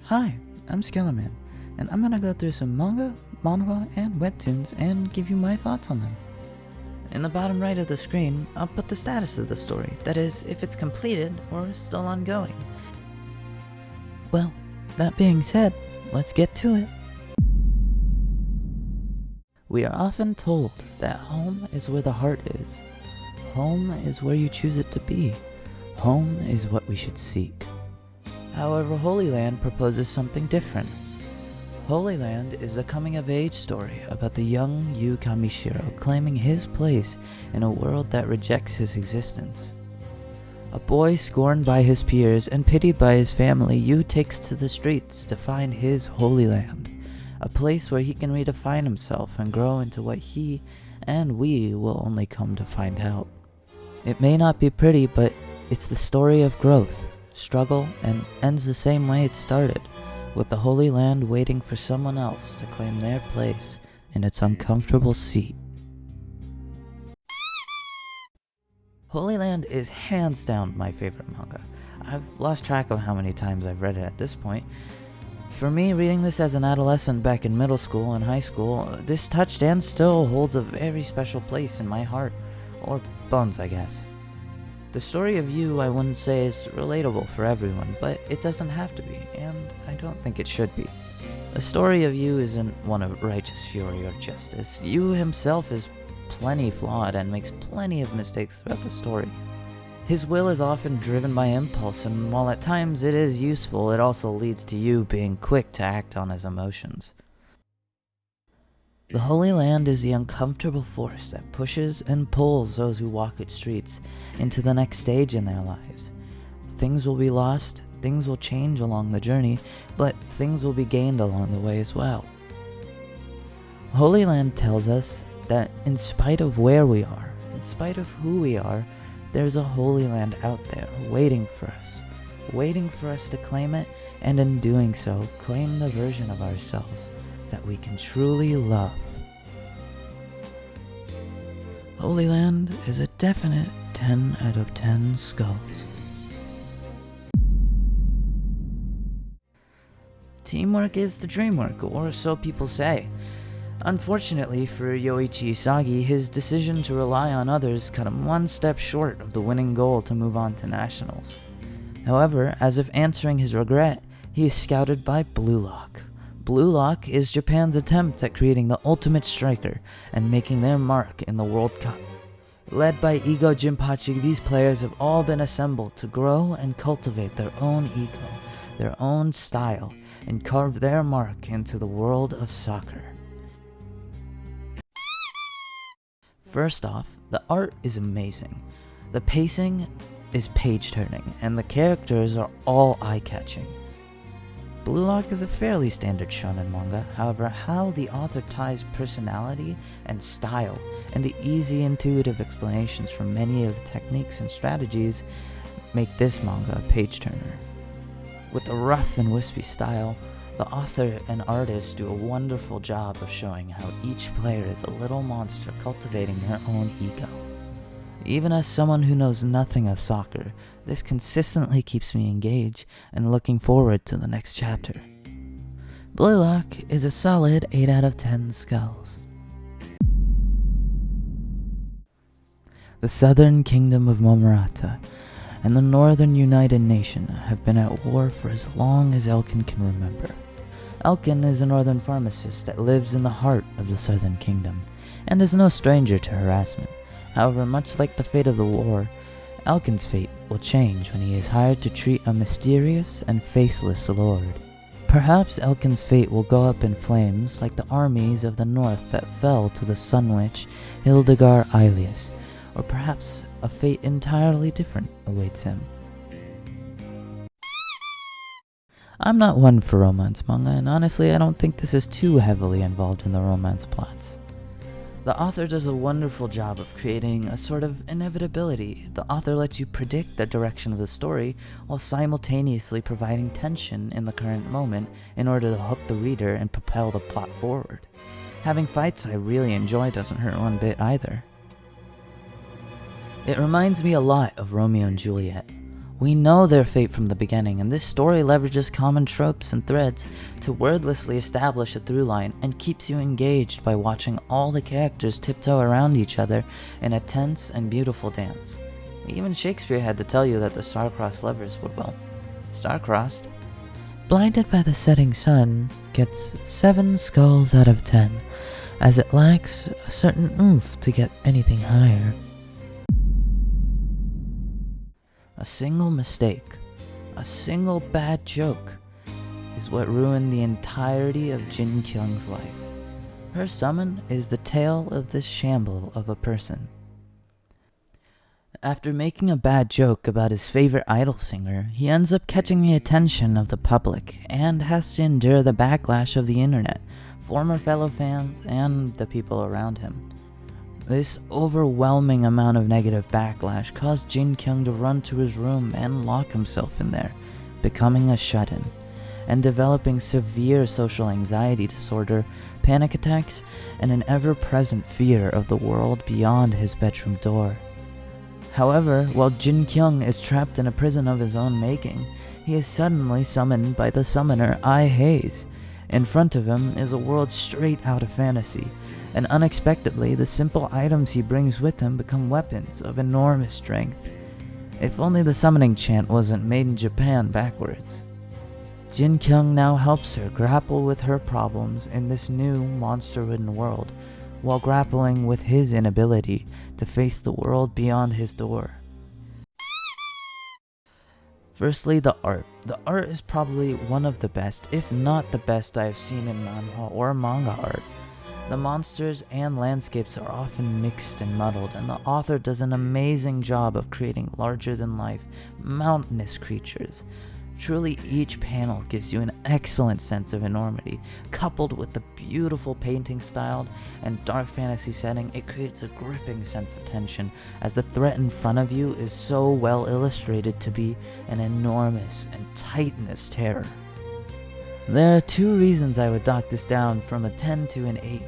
Hi, I'm Skeleman, and I'm gonna go through some manga, manhwa, and webtoons and give you my thoughts on them. In the bottom right of the screen, I'll put the status of the story, that is, if it's completed or still ongoing. Well, that being said, let's get to it. We are often told that home is where the heart is. Home is where you choose it to be. Home is what we should seek. However, Holy Land proposes something different. Holy Land is a coming-of-age story about the young Yu Kamishiro claiming his place in a world that rejects his existence. A boy scorned by his peers and pitied by his family, Yu takes to the streets to find his Holy Land, a place where he can redefine himself and grow into what he and we will only come to find out. It may not be pretty, but it's the story of growth, struggle, and ends the same way it started, with the Holy Land waiting for someone else to claim their place in its uncomfortable seat. Holy Land is hands down my favorite manga. I've lost track of how many times I've read it at this point. For me, reading this as an adolescent back in middle school and high school, this touched and still holds a very special place in my heart, or bones, I guess. The story of Yu, I wouldn't say is relatable for everyone, but it doesn't have to be, and I don't think it should be. The story of Yu isn't one of righteous fury or justice. Yu himself is plenty flawed and makes plenty of mistakes throughout the story. His will is often driven by impulse, and while at times it is useful, it also leads to Yu being quick to act on his emotions. The Holy Land is the uncomfortable force that pushes and pulls those who walk its streets into the next stage in their lives. Things will be lost, things will change along the journey, but things will be gained along the way as well. Holy Land tells us that in spite of where we are, in spite of who we are, there's a Holy Land out there waiting for us to claim it, and in doing so, claim the version of ourselves that we can truly love. Holy Land is a definite 10 out of 10 skulls. Teamwork is the dream work, or so people say. Unfortunately for Yoichi Isagi, his decision to rely on others cut him one step short of the winning goal to move on to nationals. However, as if answering his regret, he is scouted by Blue Lock. Blue Lock is Japan's attempt at creating the ultimate striker and making their mark in the World Cup. Led by Ego Jinpachi, these players have all been assembled to grow and cultivate their own ego, their own style, and carve their mark into the world of soccer. First off, the art is amazing. The pacing is page-turning, and the characters are all eye-catching. Blue Lock is a fairly standard shonen manga, however, how the author ties personality and style and the easy intuitive explanations for many of the techniques and strategies make this manga a page-turner. With a rough and wispy style, the author and artist do a wonderful job of showing how each player is a little monster cultivating their own ego. Even as someone who knows nothing of soccer, this consistently keeps me engaged and looking forward to the next chapter. Blue Lock is a solid 8 out of 10 skulls. The southern kingdom of Momorata and the northern United Nation have been at war for as long as Elkin can remember. Elkin is a northern pharmacist that lives in the heart of the southern kingdom, and is no stranger to harassment. However, much like the fate of the war, Elkin's fate will change when he is hired to treat a mysterious and faceless lord. Perhaps Elkin's fate will go up in flames like the armies of the north that fell to the sun witch Hildegard Aelius, or perhaps a fate entirely different awaits him. I'm not one for romance manga, and honestly I don't think this is too heavily involved in the romance plots. The author does a wonderful job of creating a sort of inevitability. The author lets you predict the direction of the story while simultaneously providing tension in the current moment in order to hook the reader and propel the plot forward. Having fights I really enjoy doesn't hurt one bit either. It reminds me a lot of Romeo and Juliet. We know their fate from the beginning, and this story leverages common tropes and threads to wordlessly establish a through line and keeps you engaged by watching all the characters tiptoe around each other in a tense and beautiful dance. Even Shakespeare had to tell you that the star-crossed lovers were, well, star-crossed. Blinded by the setting sun gets 7 skulls out of 10, as it lacks a certain oomph to get anything higher. A single mistake, a single bad joke, is what ruined the entirety of Jin Kyung's life. Her summon is the tale of this shamble of a person. After making a bad joke about his favorite idol singer, he ends up catching the attention of the public and has to endure the backlash of the internet, former fellow fans, and the people around him. This overwhelming amount of negative backlash caused Jin Kyung to run to his room and lock himself in there, becoming a shut-in, and developing severe social anxiety disorder, panic attacks, and an ever-present fear of the world beyond his bedroom door. However, while Jin Kyung is trapped in a prison of his own making, he is suddenly summoned by the summoner I Haze. In front of him is a world straight out of fantasy, and unexpectedly the simple items he brings with him become weapons of enormous strength. If only the summoning chant wasn't made in Japan backwards. Jin Kyung now helps her grapple with her problems in this new monster-ridden world, while grappling with his inability to face the world beyond his door. Firstly, the art. The art is probably one of the best, if not the best, I have seen in manhwa or manga art. The monsters and landscapes are often mixed and muddled, and the author does an amazing job of creating larger-than-life, mountainous creatures. Truly, each panel gives you an excellent sense of enormity. Coupled with the beautiful painting style and dark fantasy setting, it creates a gripping sense of tension, as the threat in front of you is so well illustrated to be an enormous and titanous terror. There are 2 reasons I would dock this down from a 10 to an 8.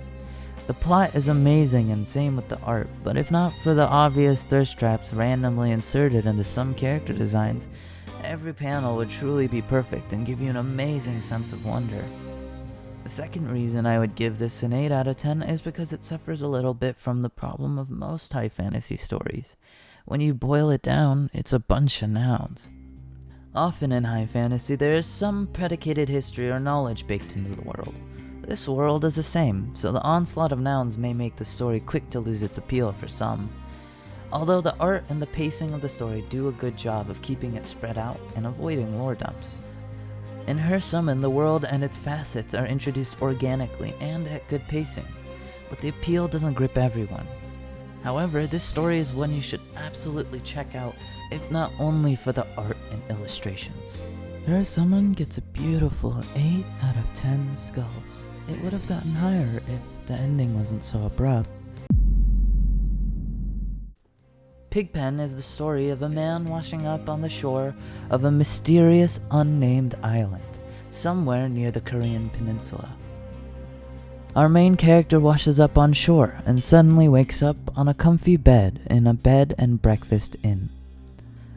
The plot is amazing and same with the art, but if not for the obvious thirst traps randomly inserted into some character designs, every panel would truly be perfect and give you an amazing sense of wonder. The second reason I would give this an 8 out of 10 is because it suffers a little bit from the problem of most high fantasy stories. When you boil it down, it's a bunch of nouns. Often in high fantasy, there is some predicated history or knowledge baked into the world. This world is the same, so the onslaught of nouns may make the story quick to lose its appeal for some. Although the art and the pacing of the story do a good job of keeping it spread out and avoiding lore dumps. In her summon, the world and its facets are introduced organically and at good pacing, but the appeal doesn't grip everyone. However, this story is one you should absolutely check out, if not only for the art and illustrations. Her summon gets a beautiful 8 out of 10 skulls. It would have gotten higher if the ending wasn't so abrupt. Pigpen is the story of a man washing up on the shore of a mysterious, unnamed island, somewhere near the Korean peninsula. Our main character washes up on shore and suddenly wakes up on a comfy bed in a bed and breakfast inn.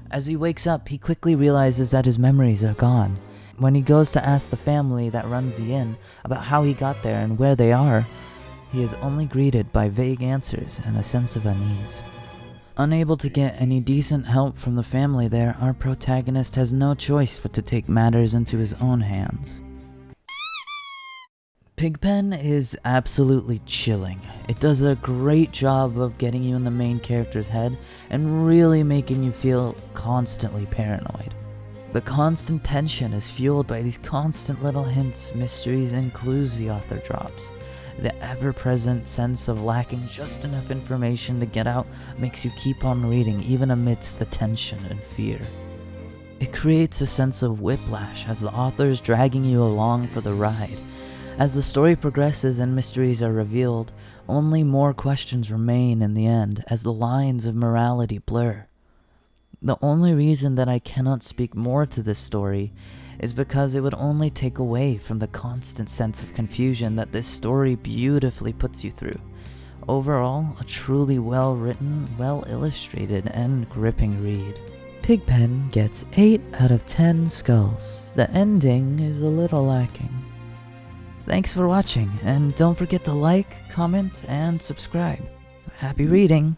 As he wakes up, he quickly realizes that his memories are gone. When he goes to ask the family that runs the inn about how he got there and where they are, he is only greeted by vague answers and a sense of unease. Unable to get any decent help from the family there, our protagonist has no choice but to take matters into his own hands. Pigpen is absolutely chilling. It does a great job of getting you in the main character's head and really making you feel constantly paranoid. The constant tension is fueled by these constant little hints, mysteries, and clues the author drops. The ever-present sense of lacking just enough information to get out makes you keep on reading even amidst the tension and fear. It creates a sense of whiplash as the author is dragging you along for the ride. As the story progresses and mysteries are revealed, only more questions remain in the end as the lines of morality blur. The only reason that I cannot speak more to this story is because it would only take away from the constant sense of confusion that this story beautifully puts you through. Overall, a truly well-written, well-illustrated, and gripping read. Pigpen gets 8 out of 10 skulls. The ending is a little lacking. Thanks for watching, and don't forget to like, comment, and subscribe. Happy reading!